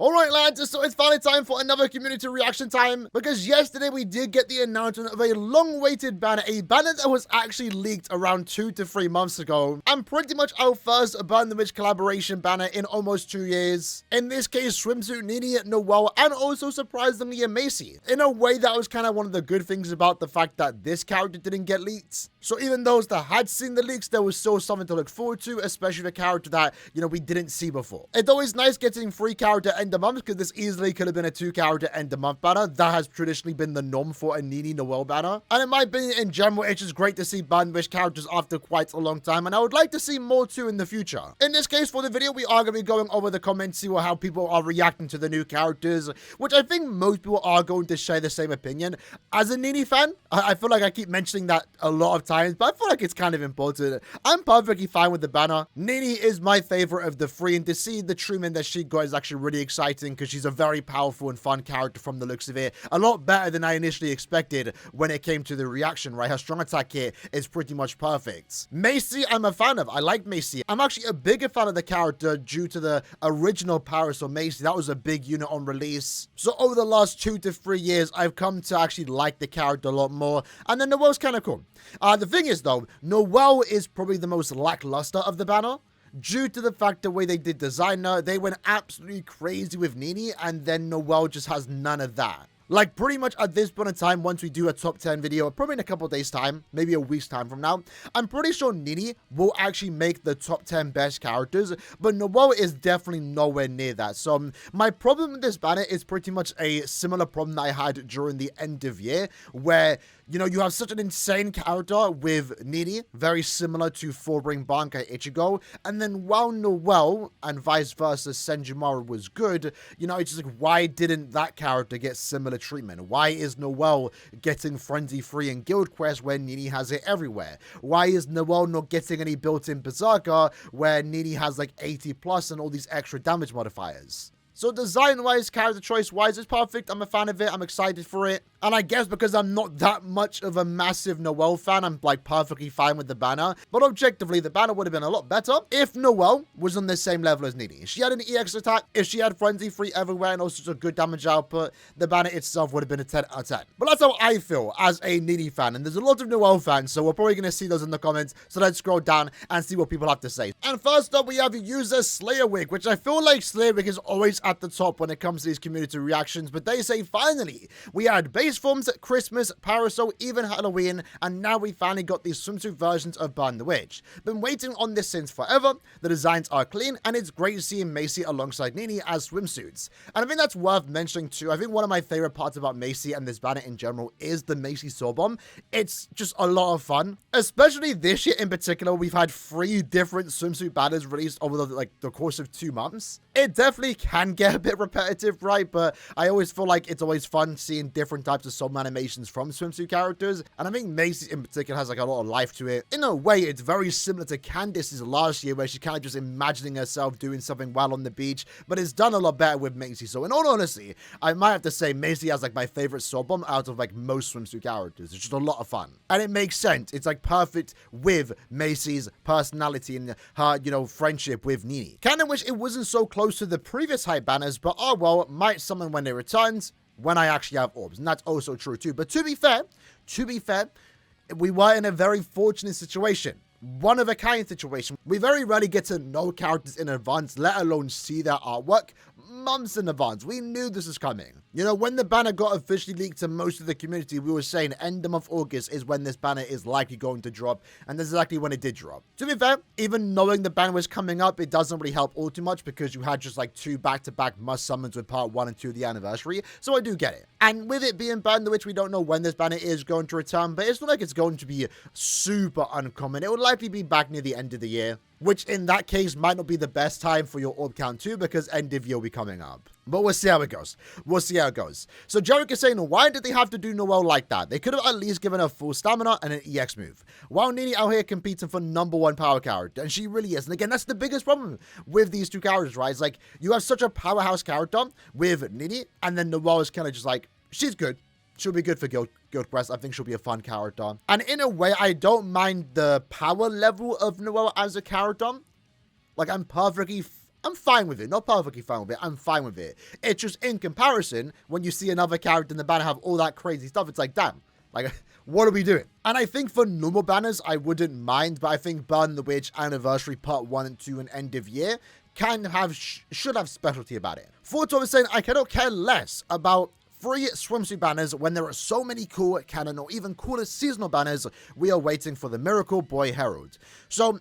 Alright lads, so it's finally time for another community reaction time, because yesterday we did get the announcement of a long-awaited banner, a banner that was actually leaked around 2 to 3 months ago, and pretty much our first Burn the Witch collaboration banner in almost 2 years. In this case, Swimsuit, Nini, Noel, and also surprisingly a Macy. In a way, that was kind of one of the good things about the fact that this character didn't get leaked. So even those that had seen the leaks, there was still something to look forward to, especially the character that, we didn't see before. It's always nice getting 3 character end of month, because this easily could have been a 2 character end of month banner. That has traditionally been the norm for a Nini Noel banner. And in my opinion, in general, it's just great to see Burn the Witch characters after quite a long time, and I would like to see more too in the future. In this case, for the video, we are going to be going over the comments, see how people are reacting to the new characters, which I think most people are going to share the same opinion. As a Nini fan, I feel like I keep mentioning that a lot of times, but I feel like it's kind of important. I'm perfectly fine with the banner. Nini is my favorite of the 3, and to see the treatment that she got is actually really exciting, because she's a very powerful and fun character from the looks of it. A lot better than I initially expected when it came to the reaction, right? Her strong attack here is pretty much perfect. Macy, I'm a fan of. I like Macy. I'm actually a bigger fan of the character due to the original Paris or Macy. That was a big unit on release. So over the last 2 to 3 years, I've come to actually like the character a lot more. And then Noel's kind of cool. The thing is though, Noel is probably the most lackluster of the banner. Due to the fact the way they did designer, they went absolutely crazy with Nini, and then Noel just has none of that. Like, pretty much at this point in time, once we do a top 10 video, probably in a couple days time, maybe a week's time from now, I'm pretty sure Nini will actually make the top 10 best characters, but Noel is definitely nowhere near that. So my problem with this banner is pretty much a similar problem that I had during the end of year, where, you have such an insane character with Nini, very similar to Fullbring Bankai Ichigo, and then while Noel and vice versa Senjumaru was good, it's just like, why didn't that character get similar treatment? Why is Noel getting frenzy free in Guild Quest where Nini has it everywhere? Why is Noel not getting any built-in Berserker where Nini has like 80 plus and all these extra damage modifiers? So design-wise, character choice-wise, it's perfect. I'm a fan of it. I'm excited for it. And I guess because I'm not that much of a massive Noel fan, I'm like perfectly fine with the banner. But objectively, the banner would have been a lot better if Noel was on the same level as Nini. If she had an EX attack, if she had frenzy free everywhere and also just a good damage output, the banner itself would have been a 10 out of 10. But that's how I feel as a Nini fan. And there's a lot of Noel fans, so we're probably going to see those in the comments. So let's scroll down and see what people have to say. And first up, we have user Slayerwig, which I feel like Slayerwig is always at the top when it comes to these community reactions, but they say finally we had base forms, Christmas, Parasol, even Halloween, and now we finally got these swimsuit versions of Burn the Witch. Been waiting on this since forever. The designs are clean, and it's great seeing Macy alongside Nini as swimsuits. And I think that's worth mentioning too. I think one of my favorite parts about Macy and this banner in general is the Macy sword bomb. It's just a lot of fun, especially this year in particular. We've had 3 different swimsuit banners released over the course of 2 months. It definitely can get a bit repetitive, right? But I always feel like it's always fun seeing different types of sword animations from swimsuit characters, and I think Macy in particular has like a lot of life to it. In a way, it's very similar to Candice's last year, where she kind of just imagining herself doing something while on the beach, but it's done a lot better with Macy. So in all honesty, I might have to say Macy has like my favorite sword bomb out of like most swimsuit characters. It's just a lot of fun, and it makes sense. It's like perfect with Macy's personality and her, friendship with Nini. Kind of wish it wasn't so close to the previous hype banners, but oh well, might summon when it returns, when I actually have orbs, and that's also true too. But to be fair, we were in a very fortunate situation. One of a kind situation. We very rarely get to know characters in advance, let alone see their artwork months in advance. We knew this was coming. When the banner got officially leaked to most of the community, we were saying end of month August is when this banner is likely going to drop, and this is exactly when it did drop. To be fair, even knowing the banner was coming up, it doesn't really help all too much, because you had just like 2 back-to-back must summons with part 1 and 2 of the anniversary, so I do get it. And with it being Burn the Witch, we don't know when this banner is going to return, but it's not like it's going to be super uncommon. It would likely be back near the end of the year, which in that case might not be the best time for your orb count too, because end of year will be coming up. But we'll see how it goes. So Jerick is saying, why did they have to do Noel like that? They could have at least given her full stamina and an EX move. While Nini out here competing for #1 power character, and she really is. And again, that's the biggest problem with these 2 characters, right? It's like, you have such a powerhouse character with Nini, and then Noel is kind of just like, she's good. She'll be good for Guild Quest. I think she'll be a fun character. And in a way, I don't mind the power level of Noel as a character. Like, I'm perfectly I'm fine with it. Not perfectly fine with it. I'm fine with it. It's just in comparison, when you see another character in the banner have all that crazy stuff, it's like, damn. Like, what are we doing? And I think for normal banners, I wouldn't mind, but I think Burn the Witch, Anniversary, Part 1 and 2, and End of Year should have specialty about it. Forto is saying, I cannot care less about free swimsuit banners when there are so many cool canon or even cooler seasonal banners. We are waiting for the Miracle Boy Herald. So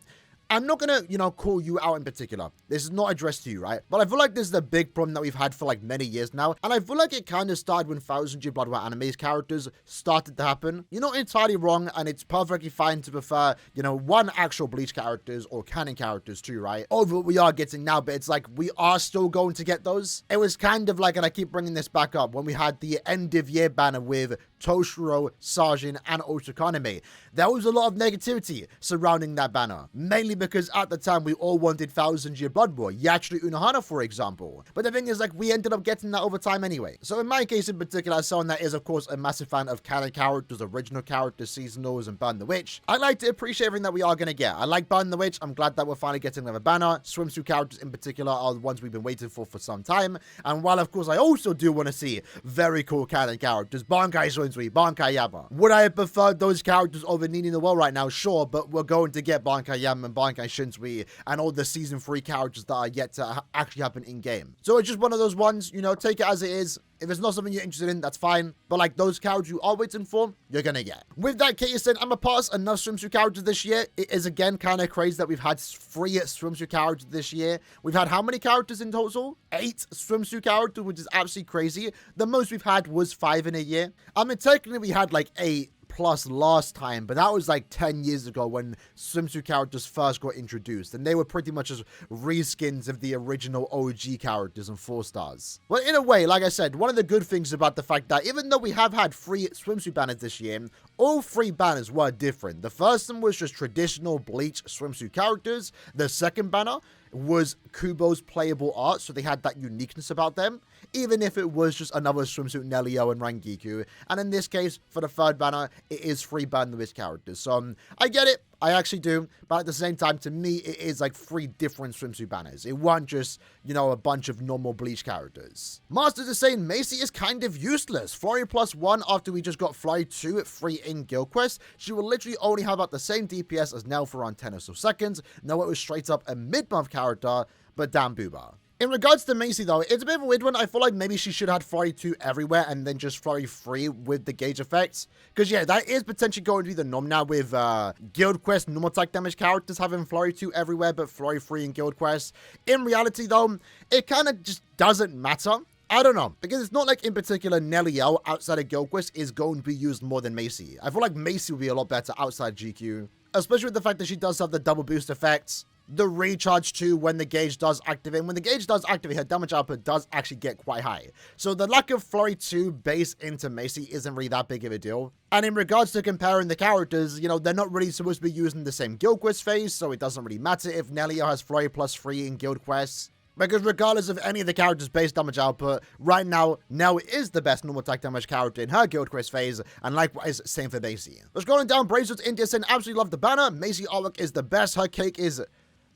I'm not gonna, call you out in particular. This is not addressed to you, right? But I feel like this is the big problem that we've had for like many years now. And I feel like it kind of started when 1000 Year Blood War anime's characters started to happen. You're not entirely wrong, and it's perfectly fine to prefer, one actual Bleach characters or canon characters too, right? Over what we are getting now, but it's like we are still going to get those. It was kind of like, and I keep bringing this back up, when we had the end of year banner with Toshiro, Sajin, and Otokaname. There was a lot of negativity surrounding that banner, mainly because at the time we all wanted 1000 Year Blood War, Yachiru Unohana for example. But the thing is, like, we ended up getting that over time anyway. So in my case in particular, as someone that is of course a massive fan of canon characters, original characters, seasonals, and Burn the Witch, I like to appreciate everything that we are going to get. I like Burn the Witch. I'm glad that we're finally getting another banner. Swimsuit characters in particular are the ones we've been waiting for some time. And while of course I also do want to see very cool canon characters, Bankai Shinsui, Bankai Yama. Would I have preferred those characters over Nini Noel right now? Sure, but we're going to get Bankai Yama and Bankai Shinsui and all the season 3 characters that are yet to actually happen in game. So it's just one of those ones, take it as it is. If it's not something you're interested in, that's fine. But like those characters you are waiting for, you're gonna get. With that, Katie said, I'm a pass enough swimsuit characters this year. It is again kind of crazy that we've had 3 swimsuit characters this year. We've had how many characters in total? 8 swimsuit characters, which is absolutely crazy. The most we've had was 5 in a year. I mean, technically we had like 8 plus last time, but that was like 10 years ago when swimsuit characters first got introduced, and they were pretty much just reskins of the original OG characters and 4 stars. Well, in a way, like I said, one of the good things about the fact that even though we have had 3 swimsuit banners this year, all 3 banners were different. The first one was just traditional Bleach swimsuit characters. The second banner was Kubo's playable art, so they had that uniqueness about them, even if it was just another swimsuit Nelio and Rangiku. And in this case, for the third banner, it is 3 Burn the Witch characters. So I get it, I actually do, but at the same time, to me, it is like 3 different swimsuit banners. It wasn't just, a bunch of normal Bleach characters. Masters is saying Macy is kind of useless. Flurry +1 after we just got Flurry 2 at 3 in Guild Quest. She will literally only have about the same DPS as Noel for around 10 or so seconds. No, it was straight up a mid-month character, but damn booba. In regards to Macy, though, it's a bit of a weird one. I feel like maybe she should have had Flurry 2 everywhere and then just Flurry 3 with the gauge effects. Because, yeah, that is potentially going to be the norm now with Guild Quest normal attack damage characters having Flurry 2 everywhere, but Flurry 3 in Guild Quest. In reality, though, it kind of just doesn't matter. I don't know, because it's not like in particular Nelio outside of Guild Quest is going to be used more than Macy. I feel like Macy will be a lot better outside GQ, especially with the fact that she does have the double boost effects. The recharge too when the gauge does activate. When the gauge does activate, her damage output does actually get quite high. So the lack of Flurry 2 base into Macy isn't really that big of a deal. And in regards to comparing the characters, they're not really supposed to be using the same Guild Quest phase, so it doesn't really matter if Nelio has Flurry +3 in Guild Quests. Because regardless of any of the characters' base damage output, right now, Nell is the best normal attack damage character in her Guild Quest phase, and likewise, same for Macy. But scrolling down, Brazos India saying, absolutely love the banner. Macy artwork is the best. Her cake is...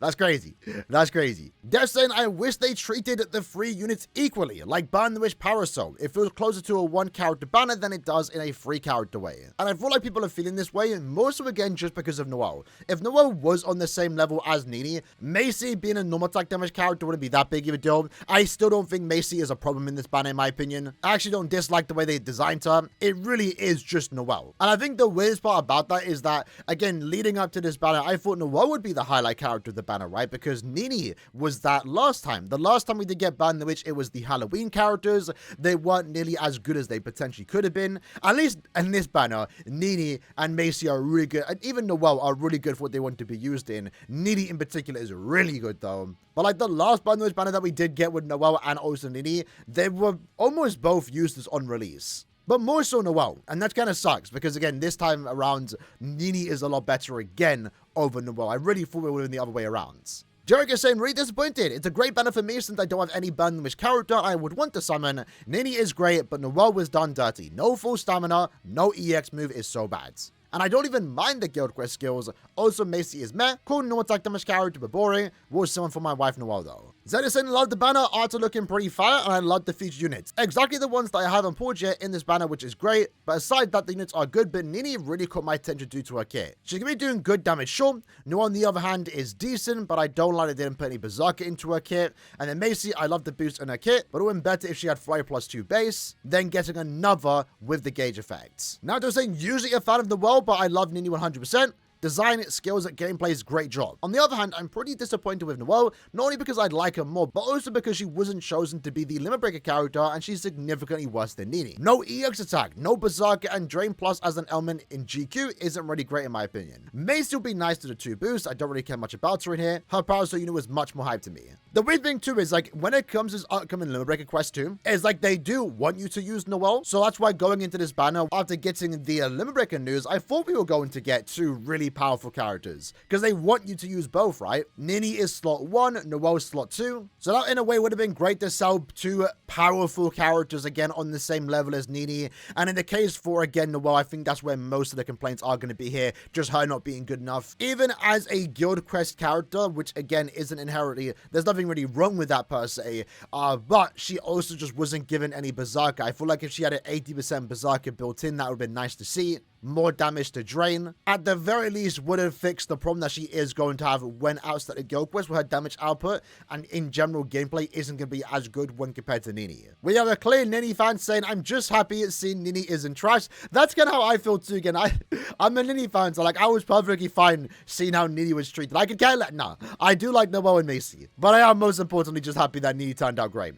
That's crazy. That's crazy. Death saying, I wish they treated the 3 units equally, like Burn the Witch Parasol. It feels closer to a 1-character banner than it does in a 3-character way. And I feel like people are feeling this way, more so again just because of Noel. If Noel was on the same level as Nini, Macy being a normal attack damage character wouldn't be that big of a deal. I still don't think Macy is a problem in this banner, in my opinion. I actually don't dislike the way they designed her. It really is just Noel. And I think the weirdest part about that is that, again, leading up to this banner, I thought Noel would be the highlight character of the banner, right? Because Nini was that last time. The last time we did get Burn the Witch, it was the Halloween characters. They weren't nearly as good as they potentially could have been. At least in this banner, Nini and Macy are really good, and even Noel are really good for what they want to be used in. Nini in particular is really good though. But like the last Burn the Witch banner that we did get with Noel and also Nini, they were almost both used as on release. But more so Noel, and that kind of sucks, because again, this time around, Nini is a lot better again over Noel. I really thought we would have been the other way around. Jericho is saying, really disappointed. It's a great banner for me since I don't have any Burn the Witch character I would want to summon. Nini is great, but Noel was done dirty. No full stamina, no EX move is so bad. And I don't even mind the Guild Quest skills. Also, Macy is meh. Cool, no attack damage character, but boring. Was someone for my wife Noel though. Zed is saying, love the banner, art are looking pretty fire, and I love the featured units. Exactly the ones that I haven't pulled yet in this banner, which is great, but aside that, the units are good, but Nini really caught my attention due to her kit. She's gonna be doing good damage, sure. Noel, on the other hand, is decent, but I don't like that they didn't put any Berserker into her kit. And then Macy, I love the boost in her kit, but it would have been better if she had Fly +2 base, then getting another with the gauge effects. Now, they're saying, usually a fan of the world, but I love Nini 100%. Design, skills, gameplay's great job. On the other hand, I'm pretty disappointed with Noel, not only because I'd like her more, but also because she wasn't chosen to be the Limit Breaker character, and she's significantly worse than Nini. No EX attack, no Berserker, and Drain Plus as an element in GQ isn't really great in my opinion. May still be nice to the 2 boosts, I don't really care much about her in here. Her Parasol unit was much more hype to me. The weird thing too is, like, when it comes to this upcoming Limit Breaker Quest 2, is like they do want you to use Noel, so that's why going into this banner, after getting the Limit Breaker news, I thought we were going to get 2 really powerful characters, because they want you to use both, right? Nini is slot 1, Noel is slot 2, so that in a way would have been great to sell 2 powerful characters again on the same level as Nini, and in the case for, again, Noel, I think that's where most of the complaints are going to be here, just her not being good enough. Even as a guild quest character, which again isn't inherently, there's nothing really wrong with that per se, but she also just wasn't given any Berserker. I feel like if she had an 80% Berserker built in, that would have been nice to see. More damage to drain. At the very least, would have fixed the problem that she is going to have when outside the guild quest with her damage output, and in general gameplay isn't going to be as good when compared to Nini. We have a clear Nini fan saying, I'm just happy seeing Nini isn't trash. That's kind of how I feel too. Again, I'm a Nini fan, so like I was perfectly fine seeing how Nini was treated. I could care less. Nah, I do like Noel and Macy, but I am most importantly just happy that Nini turned out great.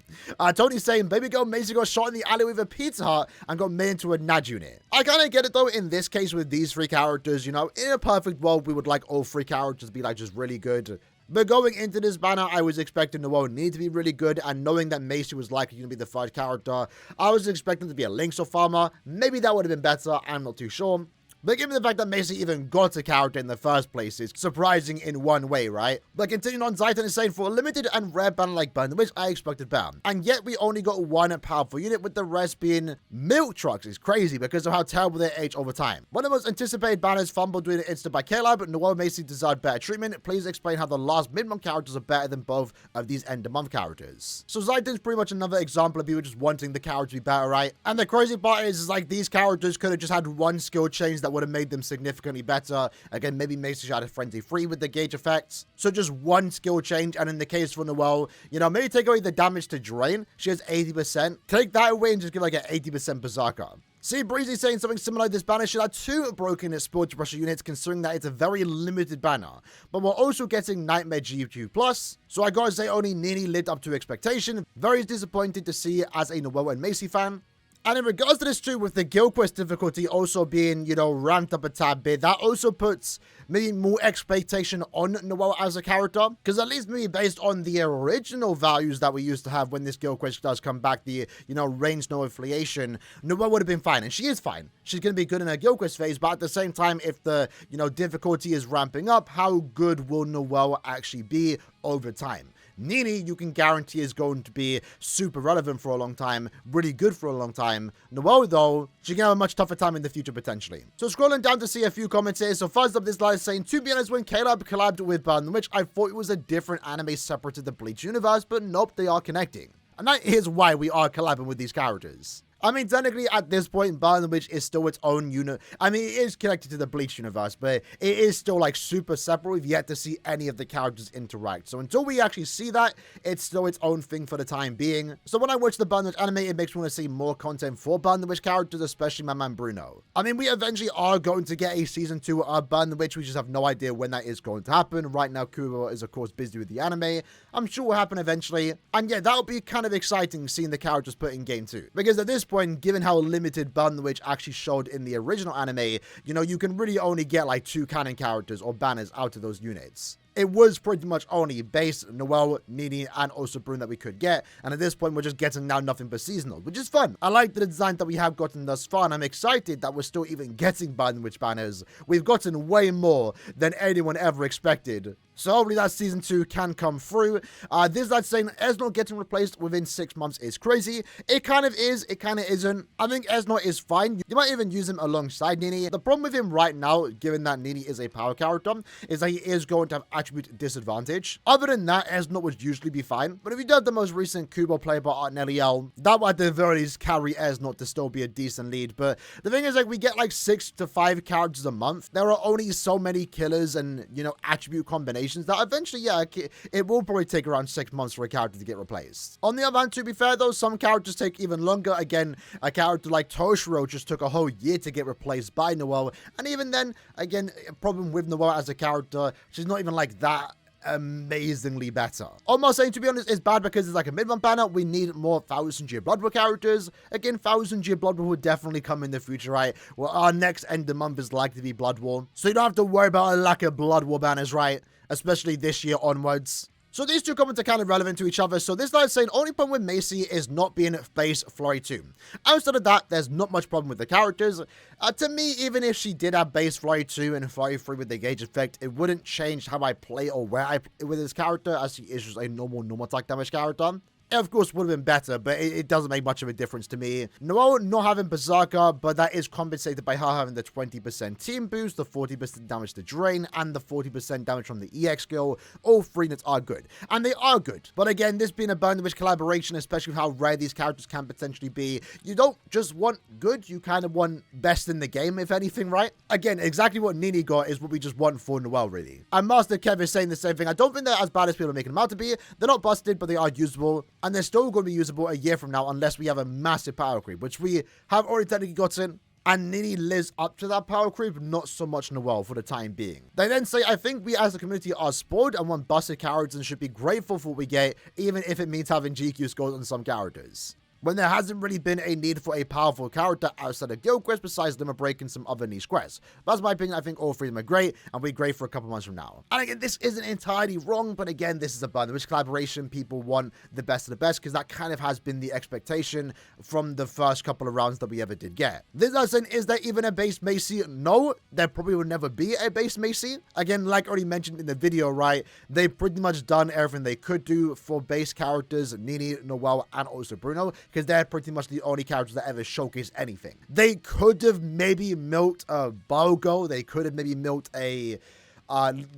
Tony's saying, baby girl Macy got shot in the alley with a Pizza Hut and got made into a Nad unit. I kind of get it though in this case with these 3 characters, you know, in a perfect world, we would like all 3 characters to be like just really good. But going into this banner, I was expecting Noel need to be really good, and knowing that Macy was likely going to be the 3rd character, I was expecting to be a Lynx or Farmer. Maybe that would have been better, I'm not too sure. But given the fact that Macy even got a character in the first place is surprising in one way, right? But continuing on, Zaitan is saying, for a limited and rare banner like Banner, which I expected better. And yet we only got 1 powerful unit, with the rest being milk trucks. It's crazy because of how terrible they age over time. One of the most anticipated banners, fumbled doing it instant by Caleb. Noel Macy deserved better treatment. Please explain how the last mid-month characters are better than both of these end-of-month characters. So Zaitan's pretty much another example of people just wanting the character to be better, right? And the crazy part is like these characters could have just had 1 skill change that would have made them significantly better. Again, maybe Macy should have had a Frenzy 3 with the gauge effects. So just 1 skill change, and in the case for Noel, you know, maybe take away the damage to drain. She has 80%. Take that away and just give like an 80% Berserker. See, Breezy saying something similar. This banner should have 2 broken Sports Brusher units, considering that it's a very limited banner. But we're also getting Nightmare GQ+. So I gotta say, only Nini lived up to expectation. Very disappointed to see as a Noel and Macy fan. And in regards to this too, with the guild quest difficulty also being, you know, ramped up a tad bit, that also puts maybe more expectation on Noel as a character. Because at least maybe based on the original values that we used to have when this guild quest does come back, the, you know, range no affiliation, Noel would have been fine. And she is fine. She's going to be good in her guild quest phase. But at the same time, if the, you know, difficulty is ramping up, how good will Noel actually be over time? Nini, you can guarantee, is going to be super relevant for a long time, really good for a long time. Noel, though, she can have a much tougher time in the future, potentially. So scrolling down to see a few comments here. So first up, this line is saying, to be honest, when Caleb collabed with Bun, which I thought it was a different anime separate to the Bleach universe, but nope, they are connecting. And that is why we are collabing with these characters. I mean, technically, at this point, Burn Witch is still its own unit. I mean, it is connected to the Bleach universe, but it is still, like, super separate. We've yet to see any of the characters interact. So until we actually see that, it's still its own thing for the time being. So when I watch the Burn Witch anime, it makes me want to see more content for Burn the Witch characters, especially my man Bruno. I mean, we eventually are going to get a season 2 of Burn the Witch. We just have no idea when that is going to happen. Right now, Kuro is, of course, busy with the anime. I'm sure it will happen eventually. And yeah, that'll be kind of exciting seeing the characters put in game 2. Because at this point, given how limited Burn the Witch actually showed in the original anime, you know, you can really only get like 2 canon characters or banners out of those units. It was pretty much only Base, Noel, Nini, and also Bruno that we could get. And at this point, we're just getting now nothing but seasonal, which is fun. I like the design that we have gotten thus far, and I'm excited that we're still even getting Burn the Witch banners. We've gotten way more than anyone ever expected. So hopefully that season 2 can come through. This that's saying Esnor getting replaced within 6 months is crazy. It kind of is, it kind of isn't. I think Esnor is fine. You might even use him alongside Nini. The problem with him right now, given that Nini is a power character, is that he is going to have attribute disadvantage. Other than that, Esnot would usually be fine. But if you did the most recent Kubo play by Aaroniero, that would at the very least carry Esnot to still be a decent lead. But the thing is, like, we get like 6 to 5 characters a month. There are only so many killers and, you know, attribute combinations that eventually, yeah, it will probably take around 6 months for a character to get replaced. On the other hand, to be fair though, some characters take even longer. Again, a character like Toshiro just took a whole year to get replaced by Noel. And even then, again, a problem with Noel as a character, she's not even like that amazingly better. Almost saying, to be honest, it's bad because it's like a mid-month banner. We need more 1000-year Blood War characters. Again, 1000-year Blood War will definitely come in the future, right? Well, our next end of month is likely to be Blood War. So you don't have to worry about a lack of Blood War banners, right? Especially this year onwards. So these two comments are kind of relevant to each other. So this guy's saying, only problem with Macy is not being base Flurry 2. Outside of that, there's not much problem with the characters. To me, even if she did have base Flurry 2 and Flurry 3 with the gauge effect, it wouldn't change how I play or where I play with this character, as she is just a normal attack damage character. It, of course, would have been better, but it doesn't make much of a difference to me. Noel not having Berserker, but that is compensated by her having the 20% team boost, the 40% damage to drain, and the 40% damage from the EX skill. All three units are good, and they are good. But again, this being a Burn the Witch collaboration, especially with how rare these characters can potentially be, you don't just want good, you kind of want best in the game, if anything, right? Again, exactly what Nini got is what we just want for Noel, really. And Master Kev is saying the same thing. I don't think they're as bad as people are making them out to be. They're not busted, but they are usable. And they're still going to be usable a year from now unless we have a massive power creep, which we have already technically gotten. And Nini lives up to that power creep, not so much Noel for the time being. They then say, I think we as a community are spoiled and want busted characters and should be grateful for what we get, even if it means having GQ scores on some characters. When there hasn't really been a need for a powerful character outside of Guild Quest besides Limit Break and some other niche quests. That's my opinion. I think all three of them are great and will be great for a couple months from now. And again, this isn't entirely wrong, but again, this is a Burn the Witch collaboration. People want the best of the best because that kind of has been the expectation from the first couple of rounds that we ever did get. This doesn't, is there even a base Macy? No, there probably will never be a base Macy. Again, like already mentioned in the video, right, they've pretty much done everything they could do for base characters, Nini, Noel, and also Bruno, because they're pretty much the only characters that ever showcase anything. They could have maybe milked a Bogo. They could have maybe milked a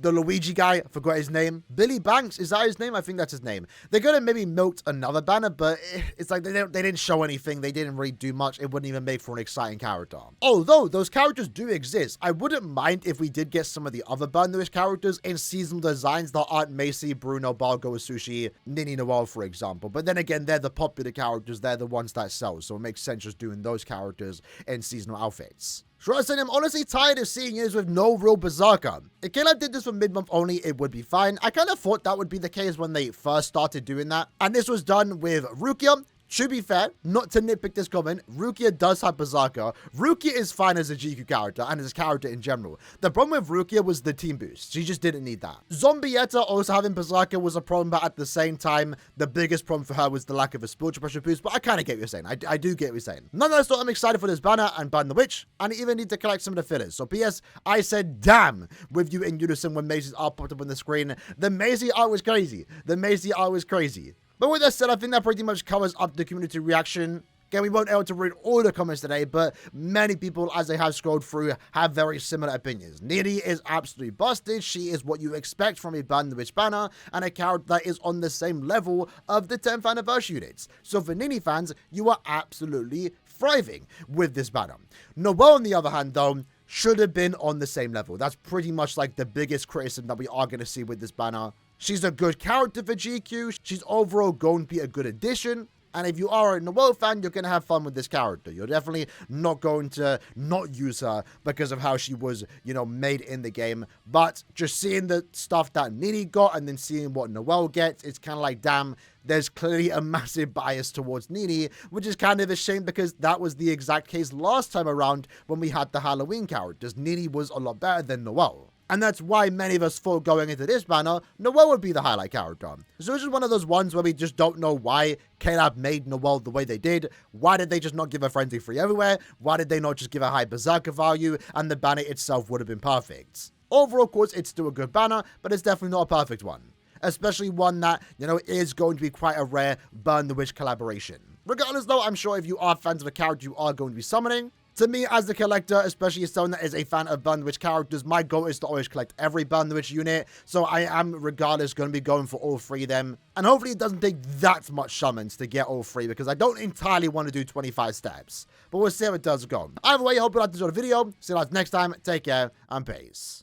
the Luigi guy, I forgot his name. Billy Banks, is that his name? I think that's his name. They could have maybe milked another banner, but it's like they didn't show anything. They didn't really do much. It wouldn't even make for an exciting character. Although those characters do exist, I wouldn't mind if we did get some of the other Burn the Witch characters in seasonal designs that aren't Macy, Bruno, Balgo, Asushi, Nini, Noel, for example. But then again, they're the popular characters. They're the ones that sell. So it makes sense just doing those characters in seasonal outfits. Sure, I'm honestly tired of seeing units with no real Berserker. If Caleb did this for mid-month only, it would be fine. I kind of thought that would be the case when they first started doing that. And this was done with Rukia. To be fair, not to nitpick this comment, Rukia does have Berserker. Rukia is fine as a GQ character and as a character in general. The problem with Rukia was the team boost. She just didn't need that. Zombietta also having Berserker was a problem, but at the same time, the biggest problem for her was the lack of a spiritual pressure boost. But I kind of get what you're saying. I do get what you're saying. Nonetheless, though, I'm excited for this banner and Burn the Witch. And I even need to collect some of the fillers. So PS, I said damn with you in unison when Macy's art popped up on the screen. The Macy art was crazy. The Macy art was crazy. But with that said, I think that pretty much covers up the community reaction. Again, we won't be able to read all the comments today, but many people, as they have scrolled through, have very similar opinions. Nini is absolutely busted. She is what you expect from a Burn the Witch banner, and a character that is on the same level of the 10th anniversary units. So for Nini fans, you are absolutely thriving with this banner. Noel, on the other hand, though, should have been on the same level. That's pretty much like the biggest criticism that we are going to see with this banner. She's a good character for GQ. She's overall going to be a good addition. And if you are a Noel fan, you're going to have fun with this character. You're definitely not going to not use her because of how she was, you know, made in the game. But just seeing the stuff that Nini got and then seeing what Noel gets, it's kind of like, damn, there's clearly a massive bias towards Nini, which is kind of a shame because that was the exact case last time around when we had the Halloween characters. Nini was a lot better than Noel. And that's why many of us thought going into this banner, Noel would be the highlight character. So it's just one of those ones where we just don't know why Caleb made Noel the way they did. Why did they just not give her Frenzy Free everywhere? Why did they not just give her high Berserker value? And the banner itself would have been perfect. Overall, of course, it's still a good banner, but it's definitely not a perfect one. Especially one that, you know, is going to be quite a rare Burn the Witch collaboration. Regardless, though, I'm sure if you are fans of a character you are going to be summoning, To me, as the collector, especially as someone that is a fan of Bandwidth characters, my goal is to always collect every Bandwidth unit, so I am, regardless, going to be going for all 3 of them. And hopefully it doesn't take that much summons to get all 3, because I don't entirely want to do 25 steps. But we'll see how it does go. Either way, I hope you liked this video. See you guys next time. Take care, and peace.